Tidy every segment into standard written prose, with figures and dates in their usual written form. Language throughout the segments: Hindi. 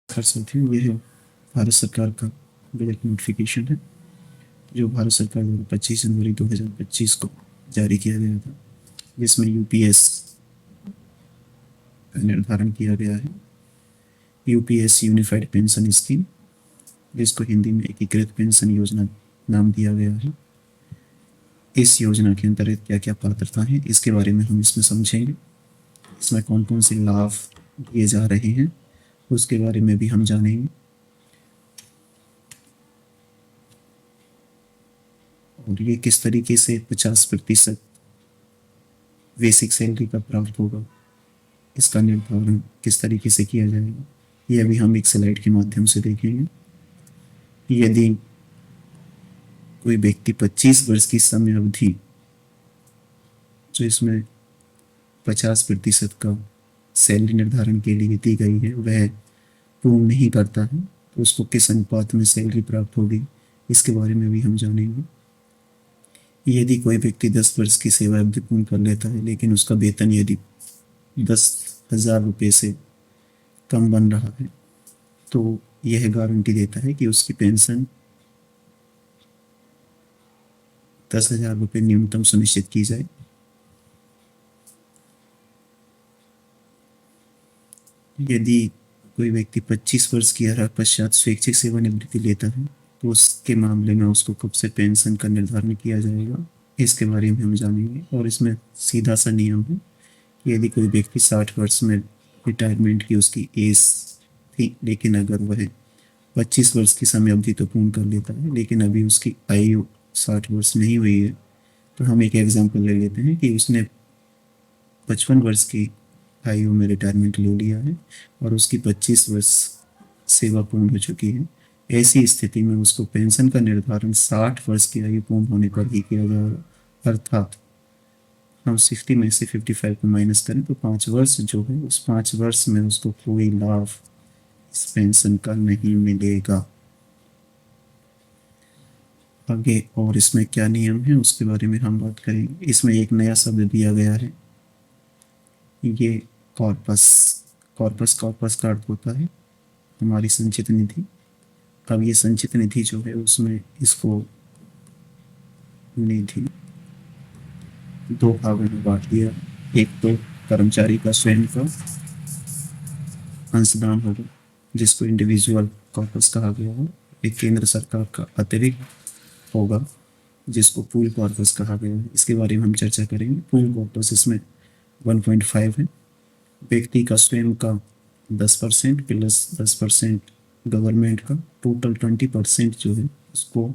कर सकते हैं। ये है भारत सरकार का बजट नोटिफिकेशन है, जो भारत सरकार द्वारा 25 जनवरी 2025 को जारी किया गया था, जिसमें यूपीएस का निर्धारण किया गया है। यूपीएस यूनिफाइड पेंशन स्कीम, जिसको हिंदी में एकीकृत पेंशन योजना नाम दिया गया है। इस योजना के अंतर्गत क्या क्या पात्रता है, इसके बारे में हम इसमें समझेंगे। इसमें कौन कौन से लाभ दिए जा रहे हैं, उसके बारे में भी हम जानेंगे। और ये किस तरीके से 50% बेसिक सैलरी का प्राप्त होगा, इसका निर्धारण किस तरीके से किया जाएगा, ये अभी हम एक स्लाइड के माध्यम से देखेंगे। यदि कोई व्यक्ति 25 वर्ष की समय अवधि, जो इसमें 50% का सैलरी निर्धारण के लिए दी गई है, वह पूर्ण नहीं करता है, तो उसको किस अनुपात में सैलरी प्राप्त होगी, इसके बारे में भी हम जानेंगे। यदि कोई व्यक्ति 10 वर्ष की सेवा अवधि पूर्ण कर लेता है, लेकिन उसका वेतन यदि 10,000 रुपये से कम बन रहा है, तो यह गारंटी देता है कि उसकी पेंशन 10,000 रुपये न्यूनतम सुनिश्चित की जाए। यदि कोई व्यक्ति 25 वर्ष की आयु पश्चात स्वैच्छिक सेवानिवृत्ति लेता है, तो उसके मामले में उसको कब से पेंशन का निर्धारण किया जाएगा, इसके बारे में हम जानेंगे। और इसमें सीधा सा नियम है कि यदि कोई व्यक्ति 60 वर्ष में रिटायरमेंट की उसकी एज थी, लेकिन अगर वह 25 वर्ष की समय अवधि तो पूर्ण कर लेता है, लेकिन अभी उसकी आयु 60 वर्ष नहीं हुई है, तो हम एक एग्जाम्पल ले लेते हैं कि उसने 55 वर्ष की आयु में रिटायरमेंट ले लिया है और उसकी 25 वर्ष सेवा पूर्ण हो चुकी है। ऐसी स्थिति में उसको पेंशन का निर्धारण 60 वर्ष की आयु पूर्ण होने पर ही किया जाएगा। अर्थात हम 60 में से 55 को माइनस करें तो 5 वर्ष जो है, उस 5 वर्ष में उसको कोई लाभ इस पेंशन का नहीं मिलेगा। आगे और इसमें क्या नियम है, उसके बारे में हम बात करेंगे। इसमें एक नया शब्द दिया गया है, ये कॉर्पस। कॉर्पस का अर्थ होता है हमारी संचित निधि। अब ये संचित निधि जो है, उसमें इसको निधि दो भागों में बांट दिया। एक तो कर्मचारी का स्वयं का अंशदान होगा, जिसको इंडिविजुअल कॉर्पस कहा गया है। एक केंद्र सरकार का अतिरिक्त होगा, जिसको पूल कॉर्पस कहा गया है। इसके बारे में हम चर्चा करेंगे। पूल कॉर्पस इसमें 1.5 है। व्यक्ति का स्वयं का 10% प्लस 10% गवर्नमेंट का, टोटल 20% जो है उसको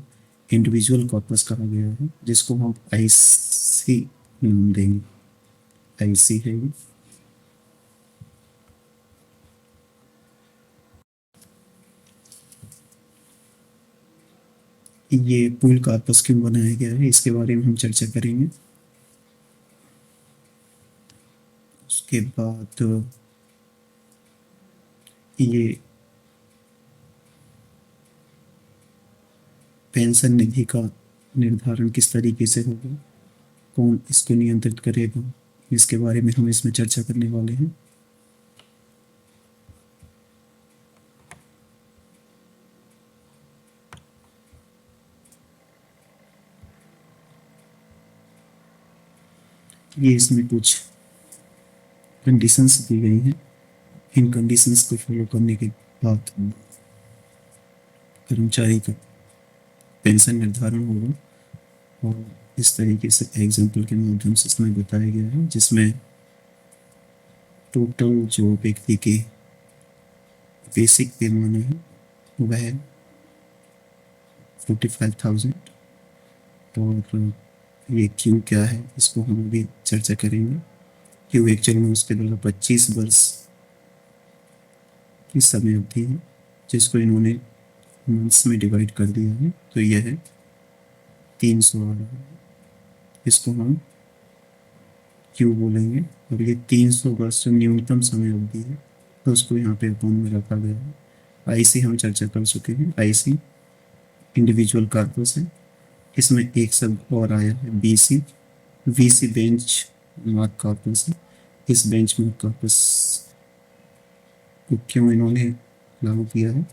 इंडिविजुअल कॉर्पस कहा गया है, जिसको हम आईसी नाम देंगे। आईसी है ये पूल कॉर्पस क्यों बनाया गया है, इसके बारे में हम चर्चा करेंगे। उसके बाद ये पेंशन निधि का निर्धारण किस तरीके से होगा, कौन इसको नियंत्रित करेगा, इसके बारे में हम इसमें चर्चा करने वाले हैं। ये इसमें कुछ कंडीशंस दी गई हैं। इन कंडीशंस को फॉलो करने के बाद कर्मचारी का पेंशन निर्धारण होगा। और इस तरीके से एग्जाम्पल के माध्यम से इसमें बताया गया है, जिसमें टोटल जो व्यक्ति के बेसिक पैमाना है वह 45,000। और ये क्यों क्या है, इसको हम भी चर्चा करेंगे। क्यों एक्चुअल में उसके द्वारा 25 वर्ष की समय अवधि है, जिसको इन्होंने मंथ्स में डिवाइड कर दिया है, तो यह है 300 आ रहा है। इसको हम क्यों बोलेंगे। और ये 300 वर्ष जो न्यूनतम समय अवधि है, तो उसको यहाँ पे अकाउंट में रखा गया है। आईसी हम चर्चा कर चुके हैं। आईसी इंडिविजुअल कॉर्पस है। इसमें एक शब्द और आया है BC. VC bench mark corpus है। इस बेंच मार्क कॉर्पस को क्यों इन्होंने लागू किया है,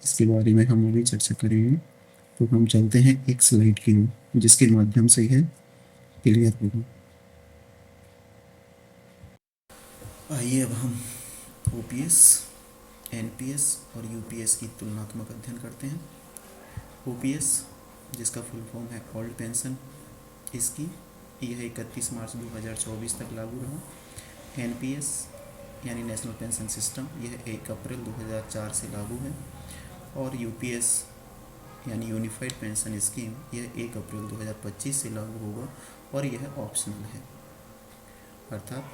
इसके बारे में हम अभी चर्चा करेंगे। तो हम चलते हैं एक स्लाइड की ओर जिसके माध्यम से यह क्लियर होगा। आइए अब हम ओपीएस, एनपीएस और यूपीएस की तुलनात्मक अध्ययन करते हैं। ओपीएस जिसका फुल फॉर्म है ओल्ड पेंशन स्कीम, यह 31 मार्च 2024 तक लागू रहा। एनपीएस यानी नेशनल पेंशन सिस्टम, यह 1 अप्रैल 2004 से लागू है। और यूपीएस यानी यूनिफाइड पेंशन स्कीम, यह 1 अप्रैल 2025 से लागू होगा और यह ऑप्शनल है। अर्थात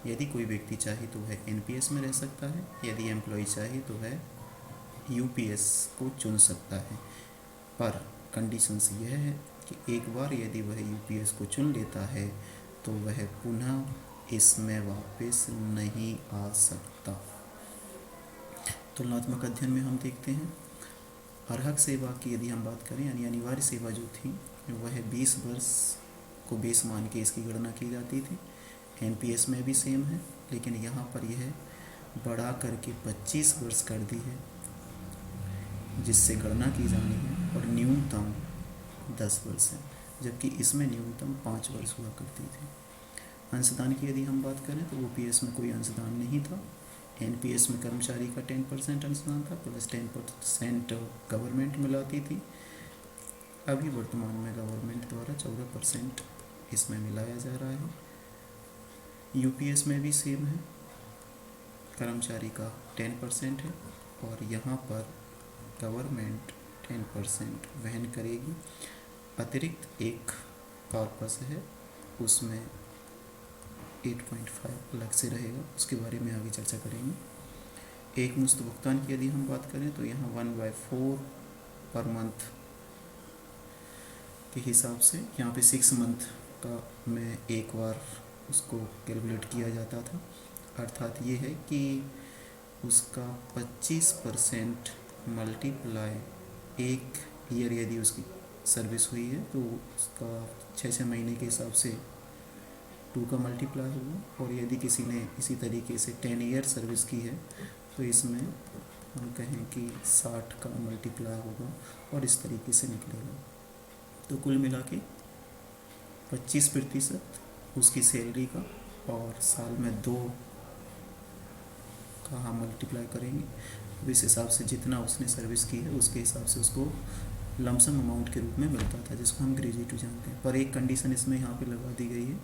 यदि कोई व्यक्ति चाहे तो वह एनपीएस में रह सकता है, यदि एम्प्लॉय चाहे तो वह यूपीएस को चुन सकता है। पर कंडीशंस यह है कि एक बार यदि वह यूपीएस को चुन लेता है तो वह पुनः इसमें वापस नहीं आ सकता। तुलनात्मक अध्ययन में हम देखते हैं अर्हक सेवा की यदि हम बात करें, यानी अनिवार्य सेवा जो थी वह 20 वर्ष को बेस मान के इसकी गणना की जाती थी। एनपीएस में भी सेम है, लेकिन यहाँ पर यह बढ़ा करके 25 वर्ष कर दी है जिससे गणना की जानी है, और न्यूनतम 10 वर्ष है, जबकि इसमें न्यूनतम 5 वर्ष हुआ करती थी। अंशदान की यदि हम बात करें तो ओपीएस में कोई अंशदान नहीं था। एनपीएस में कर्मचारी का 10% अंशदान था, प्लस 10% गवर्नमेंट मिलाती थी। अभी वर्तमान में गवर्नमेंट द्वारा 14% इसमें मिलाया जा रहा है। यूपीएस में भी सेम है, कर्मचारी का 10% है और यहाँ पर गवर्नमेंट 10% वहन करेगी। अतिरिक्त एक कॉर्पस है, उसमें 8.5 अलग से रहेगा, उसके बारे में आगे चर्चा करेंगे। एक मुश्त भुगतान की यदि हम बात करें तो यहाँ 1/4 पर मंथ के हिसाब से, यहाँ पे 6 मंथ का में एक बार उसको कैलकुलेट किया जाता था। अर्थात ये है कि उसका 25% मल्टीप्लाई एक ईयर यदि उसकी सर्विस हुई है तो उसका 6 महीने के हिसाब से 2 का मल्टीप्लाई होगा। और यदि किसी ने इसी तरीके से 10 ईयर सर्विस की है तो इसमें हम कहें कि 60 का मल्टीप्लाई होगा और इस तरीके से निकलेगा। तो कुल मिला के 25% उसकी सैलरी का, और साल में 2 का हम मल्टीप्लाई करेंगे। तो इस हिसाब से जितना उसने सर्विस की है उसके हिसाब से उसको लमसम अमाउंट के रूप में मिलता था, जिसको हम ग्रेजुएटी जानते हैं। पर एक कंडीशन इसमें यहाँ पे लगा दी गई है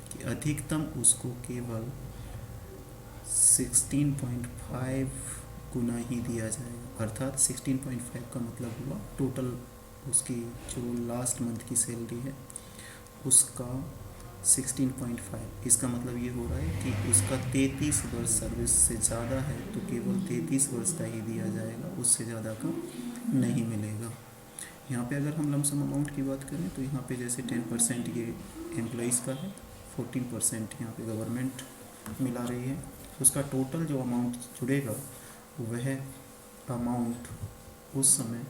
कि अधिकतम उसको केवल 16.5 गुना ही दिया जाएगा। अर्थात 16.5 का मतलब हुआ टोटल उसकी जो लास्ट मंथ की सैलरी है उसका 16.5। इसका मतलब ये हो रहा है कि उसका 33 वर्ष सर्विस से ज़्यादा है तो केवल 33 वर्ष का ही दिया जाएगा, उससे ज़्यादा का नहीं मिलेगा। यहाँ पे अगर हम लमसम अमाउंट की बात करें तो यहाँ पे जैसे 10% ये एम्प्लॉइज़ का है, 14% यहाँ पे गवर्नमेंट मिला रही है। उसका टोटल जो अमाउंट जुड़ेगा वह अमाउंट उस समय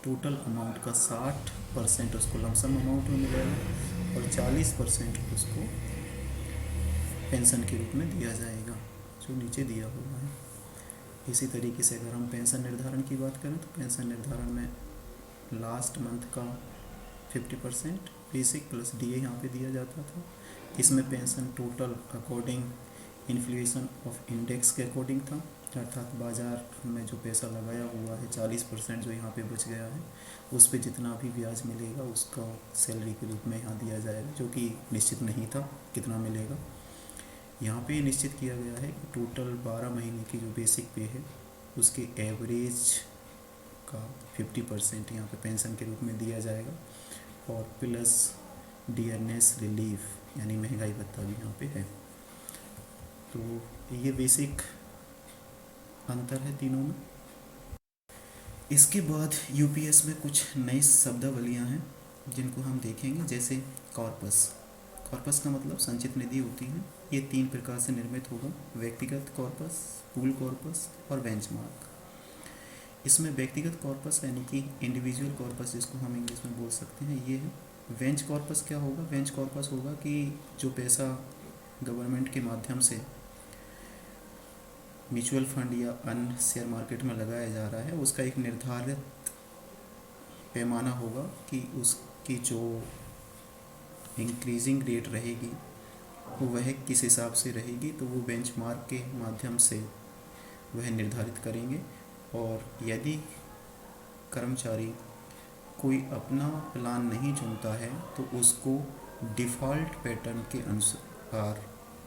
टोटल अमाउंट का 60% उसको लमसम अमाउंट में मिलेगा और 40% उसको पेंशन के रूप में दिया जाएगा, जो नीचे दिया हुआ है। इसी तरीके से अगर हम पेंशन निर्धारण की बात करें तो पेंशन निर्धारण में लास्ट मंथ का 50% बेसिक प्लस डीए यहाँ पे दिया जाता था। इसमें pension total according inflation of index के अकॉर्डिंग था, अर्थात बाज़ार में जो पैसा लगाया हुआ है 40% जो यहाँ पे बच गया है उस पे जितना भी ब्याज मिलेगा उसका सैलरी के रूप में यहाँ दिया जाएगा, जो कि निश्चित नहीं था कितना मिलेगा। यहाँ पे निश्चित किया गया है कि टोटल 12 महीने की जो बेसिक पे है उसके एवरेज का 50% यहाँ पे पेंशन के रूप में दिया जाएगा, और प्लस डियरनेस रिलीफ यानी महंगाई भत्ता भी यहाँ पे है। तो ये बेसिक अंतर है तीनों में। इसके बाद यूपीएस में कुछ नई शब्दावलियाँ हैं जिनको हम देखेंगे, जैसे कॉर्पस। कॉर्पस का मतलब संचित निधि होती है। ये 3 प्रकार से निर्मित होगा, व्यक्तिगत कॉर्पस, पूल कॉर्पस और बेंचमार्क। इसमें व्यक्तिगत कॉर्पस यानी कि इंडिविजुअल कॉर्पस जिसको हम इंग्लिश में बोल सकते हैं ये है। वेंच कॉर्पस क्या होगा? वेंच कॉर्पस होगा कि जो पैसा गवर्नमेंट के माध्यम से म्यूचुअल फंड या अन्य शेयर मार्केट में लगाया जा रहा है उसका एक निर्धारित पैमाना होगा कि उसकी जो इंक्रीजिंग रेट रहेगी वह किस हिसाब से रहेगी, तो वो बेंचमार्क के माध्यम से वह निर्धारित करेंगे। और यदि कर्मचारी कोई अपना प्लान नहीं चुनता है तो उसको डिफ़ॉल्ट पैटर्न के अनुसार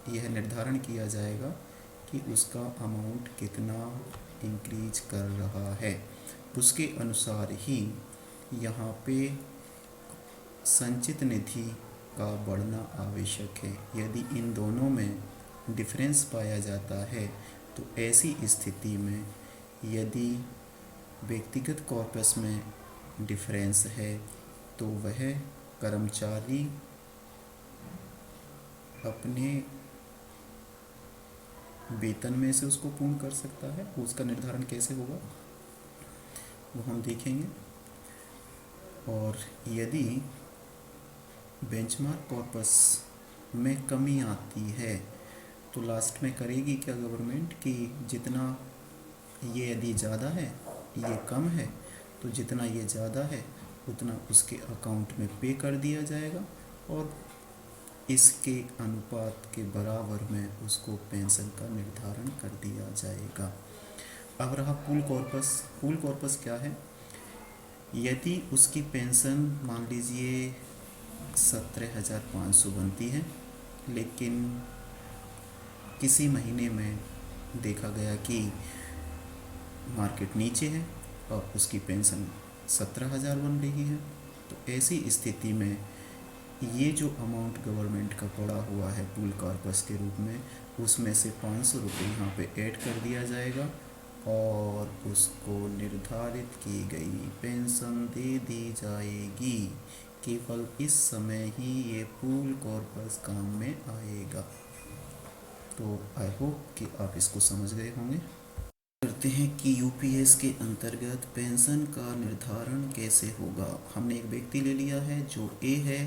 यह निर्धारण किया जाएगा कि उसका अमाउंट कितना इंक्रीज कर रहा है। उसके अनुसार ही यहाँ पे संचित निधि का बढ़ना आवश्यक है। यदि इन दोनों में डिफरेंस पाया जाता है तो ऐसी स्थिति में यदि व्यक्तिगत कॉर्पस में डिफरेंस है तो वह कर्मचारी अपने वेतन में से उसको पूर्ण कर सकता है। उसका निर्धारण कैसे होगा वो हम देखेंगे। और यदि बेंचमार्क कॉर्पस में कमी आती है तो लास्ट में करेगी क्या गवर्नमेंट कि जितना ये यदि ज़्यादा है ये कम है तो जितना ये ज़्यादा है उतना उसके अकाउंट में पे कर दिया जाएगा और इसके अनुपात के बराबर में उसको पेंशन का निर्धारण कर दिया जाएगा। अब रहा पूल कॉर्पस। पूल कॉर्पस क्या है? यदि उसकी पेंशन मान लीजिए 17,500 बनती है, लेकिन किसी महीने में देखा गया कि मार्केट नीचे है और उसकी पेंशन 17,000 बन रही है, तो ऐसी स्थिति में ये जो अमाउंट गवर्नमेंट का पड़ा हुआ है पूल कॉर्पस के रूप में, उसमें से 500 रुपये यहाँ पे ऐड कर दिया जाएगा और उसको निर्धारित की गई पेंशन दे दी जाएगी। केवल इस समय ही ये पूल कॉर्पस काम में आएगा। तो आई होप कि आप इसको समझ गए होंगे। करते हैं कि यूपीएस के अंतर्गत पेंशन का निर्धारण कैसे होगा। हमने एक व्यक्ति ले लिया है जो ए है,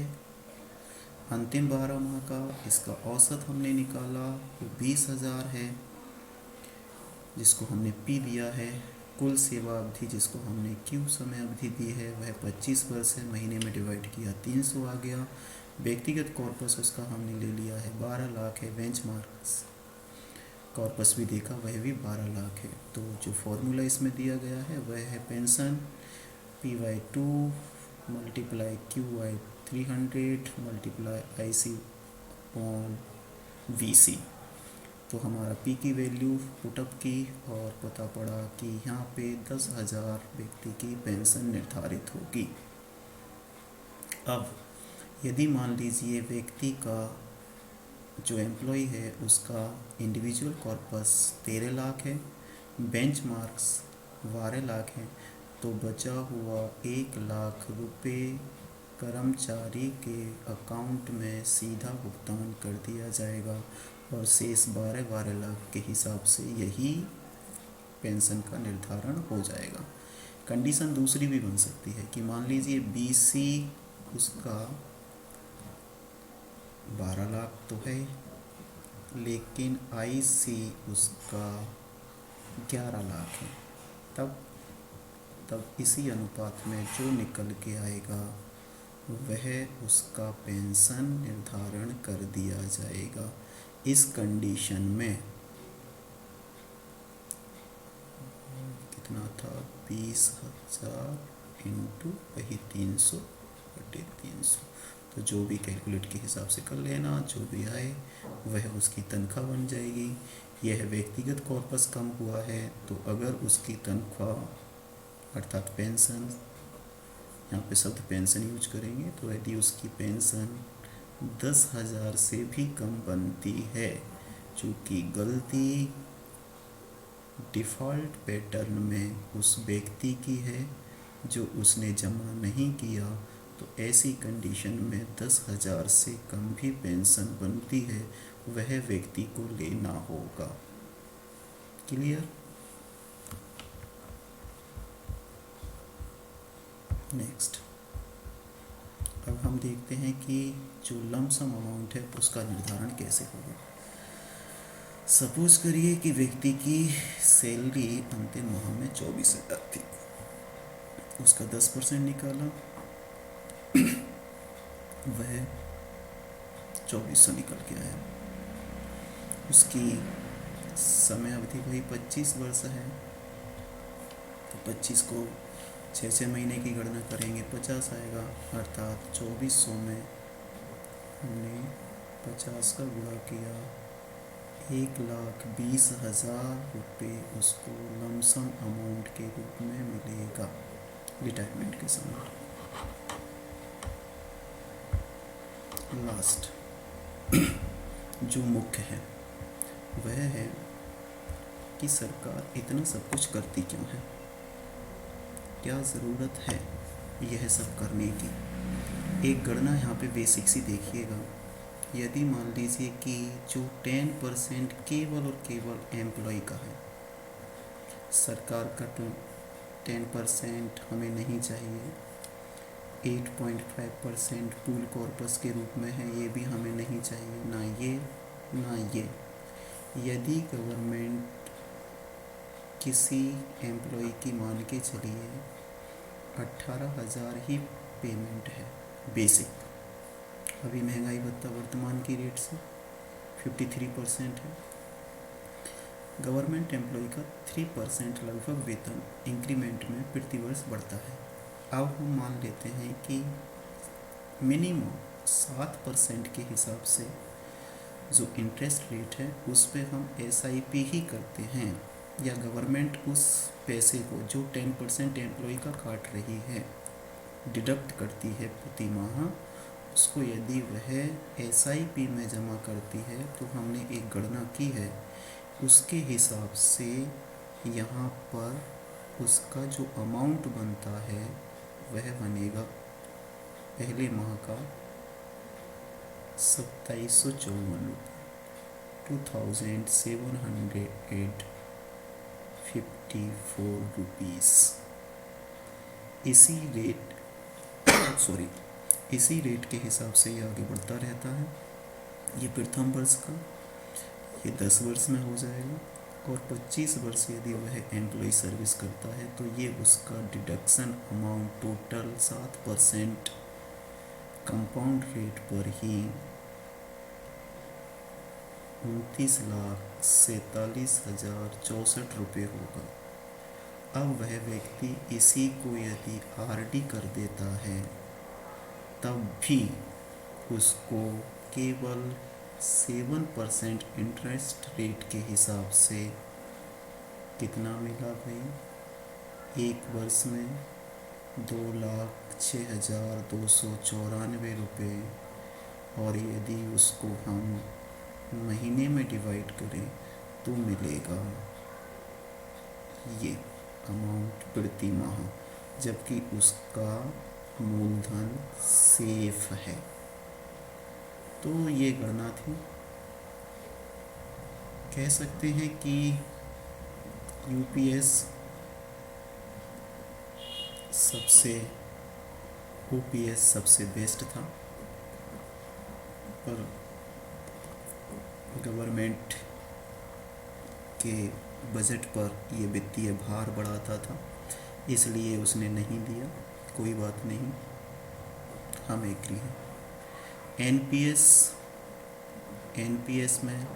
अंतिम 12 माह का इसका औसत हमने निकाला वो 20,000 है, जिसको हमने पी दिया है। कुल सेवा अवधि जिसको हमने क्यू समय अवधि दी है वह 25 वर्ष है, महीने में डिवाइड किया 300 आ गया। व्यक्तिगत कॉर्पस उसका हमने ले लिया है 12 लाख है। बेंचमार्क कॉर्पस भी देखा वह भी 12 लाख है। तो जो फॉर्मूला इसमें दिया गया है वह है pension P/2 multiply Q/300 multiply IC/VC। तो हमारा P की वैल्यू पुटअप की और पता पड़ा कि यहाँ पे 10,000 व्यक्ति की पेंशन निर्धारित होगी। अब यदि मान लीजिए व्यक्ति का जो एम्प्लॉय है उसका इंडिविजुअल कॉर्पस 13 लाख है, बेंचमार्क्स 12 लाख है, तो बचा हुआ 1 लाख रुपए कर्मचारी के अकाउंट में सीधा भुगतान कर दिया जाएगा और शेष 12 लाख के हिसाब से यही पेंशन का निर्धारण हो जाएगा। कंडीशन दूसरी भी बन सकती है कि मान लीजिए BC उसका 12 लाख तो है, लेकिन IC उसका 11 लाख है। तब इसी अनुपात में जो निकल के आएगा वह उसका पेंशन निर्धारण कर दिया जाएगा। इस कंडीशन में कितना था 20,000 इंटू वही 300/300, तो जो भी कैलकुलेट के हिसाब से कर लेना, जो भी आए वह उसकी तनख्वाह बन जाएगी। यह व्यक्तिगत कॉर्पस कम हुआ है तो अगर उसकी तनख्वाह अर्थात पेंशन, यहाँ पे शब्द पेंशन यूज करेंगे, तो यदि उसकी पेंशन 10,000 से भी कम बनती है, चूँकि गलती डिफ़ॉल्ट पैटर्न में उस व्यक्ति की है जो उसने जमा नहीं किया, तो ऐसी कंडीशन में 10,000 से कम भी पेंशन बनती है वह व्यक्ति को लेना होगा। क्लियर? नेक्स्ट, अब हम देखते हैं कि जो लमसम अमाउंट है उसका निर्धारण कैसे होगा। सपोज करिए कि व्यक्ति की सैलरी अंतिम माह में 24,000 थी, उसका 10% निकाला, वह 2400 निकल के आया। उसकी समय अवधि वही 25 वर्ष है, तो 25 को 6 महीने की गणना करेंगे, 50 आएगा, अर्थात 2400 में हमने 50 का गुणा किया, 1,20,000 रुपये उसको लमसम अमाउंट के रूप में मिलेगा रिटायरमेंट के समय। लास्ट जो मुख्य है वह है कि सरकार इतना सब कुछ करती क्यों है, क्या ज़रूरत है यह सब करने की। एक गणना यहाँ पे बेसिक सी देखिएगा। यदि मान लीजिए कि जो 10% केवल और केवल एम्प्लॉय का है, सरकार का 10% हमें नहीं चाहिए, 8.5% पूल कॉर्पस के रूप में है, ये भी हमें नहीं चाहिए, ना ये ना ये। यदि गवर्नमेंट किसी एम्प्लॉय की मान के चलिए 18,000 ही पेमेंट है बेसिक, अभी महंगाई भत्ता वर्तमान की रेट से 53% है, गवर्नमेंट एम्प्लॉय का 3% लगभग वेतन इंक्रीमेंट में प्रति वर्ष बढ़ता है। अब हम मान लेते हैं कि मिनिमम 7% के हिसाब से जो इंटरेस्ट रेट है उस पर हम SIP ही करते हैं, या गवर्नमेंट उस पैसे को जो 10% एम्प्लॉय का काट रही है डिडक्ट करती है प्रति माह, उसको यदि वह SIP में जमा करती है तो हमने एक गणना की है, उसके हिसाब से यहाँ पर उसका जो अमाउंट बनता है वह बनेगा पहले माह का 2754 2,754 रुपीज़। इसी रेट के हिसाब से ये आगे बढ़ता रहता है। ये प्रथम वर्ष का, ये 10 वर्ष में हो जाएगा, और 25 वर्ष यदि वह एम्प्लॉय सर्विस करता है तो ये उसका deduction amount total 7% compound rate पर ही 29,47,064 रुपये होगा। अब वह व्यक्ति इसी को यदि RD कर देता है तब भी उसको केवल 7% इंटरेस्ट रेट के हिसाब से कितना मिला भाई, एक वर्ष में 2,06,294 रुपये, और यदि उसको हम महीने में डिवाइड करें तो मिलेगा ये अमाउंट प्रति माह, जबकि उसका मूलधन सेफ है। तो ये गणना थी। कह सकते हैं कि UPS सबसे OPS सबसे बेस्ट था, पर गवर्नमेंट के बजट पर ये वित्तीय भार बढ़ाता था, इसलिए उसने नहीं दिया। कोई बात नहीं, हम एग्री हैं। NPS में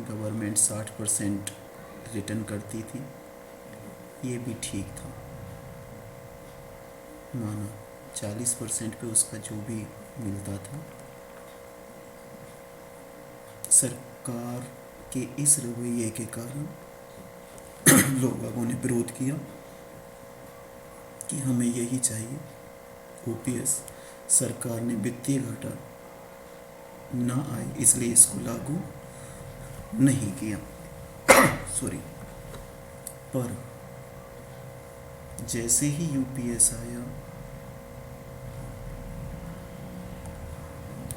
गवर्नमेंट 60% रिटर्न करती थी, ये भी ठीक था, माना 40% पे उसका जो भी मिलता था। सरकार के इस रवैये के कारण लोगों ने विरोध किया कि हमें यही चाहिए OPS। सरकार ने वित्तीय घाटा ना आए इसलिए इसको लागू नहीं किया पर जैसे ही UPS आया,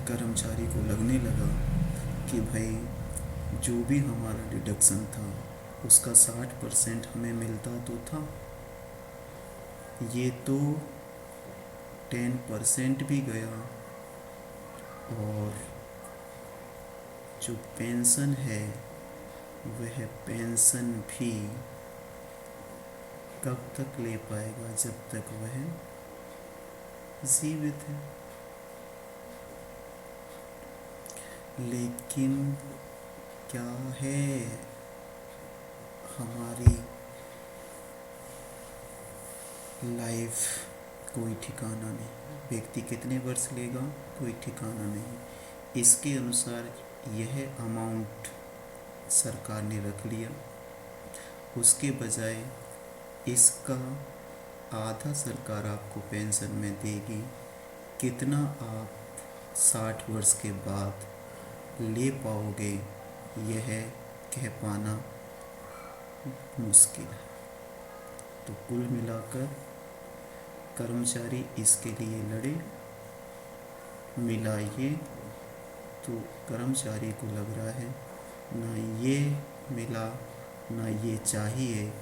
कर्मचारी को लगने लगा कि भाई जो भी हमारा डिडक्शन था उसका 60% हमें मिलता तो था, ये तो 10% भी गया और जो पेंशन है वह पेंशन भी कब तक ले पाएगा, जब तक वह जीवित है। लेकिन क्या है, हमारी लाइफ कोई ठिकाना नहीं। व्यक्ति कितने वर्ष लेगा, कोई ठिकाना नहीं। इसके अनुसार यह अमाउंट सरकार ने रख लिया, उसके बजाय इसका आधा सरकार आपको पेंशन में देगी। कितना आप 60 वर्ष के बाद ले पाओगे, यह कह पाना मुश्किल है। तो कुल मिलाकर कर्मचारी इसके लिए लड़े, मिला ये, तो कर्मचारी को लग रहा है ना ये मिला ना ये चाहिए,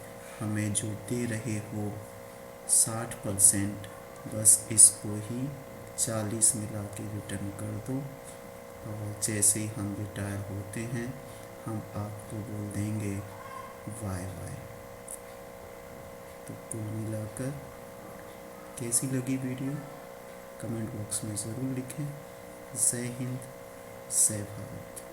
हमें जो दे रहे हो 60%, बस इसको ही 40 मिला के रिटर्न कर दो, और जैसे ही हम रिटायर होते हैं हम आपको बोल देंगे बाय बाय। तो कुल मिलाकर कैसी लगी वीडियो, कमेंट बॉक्स में ज़रूर लिखें। जय हिंद, जय भारत।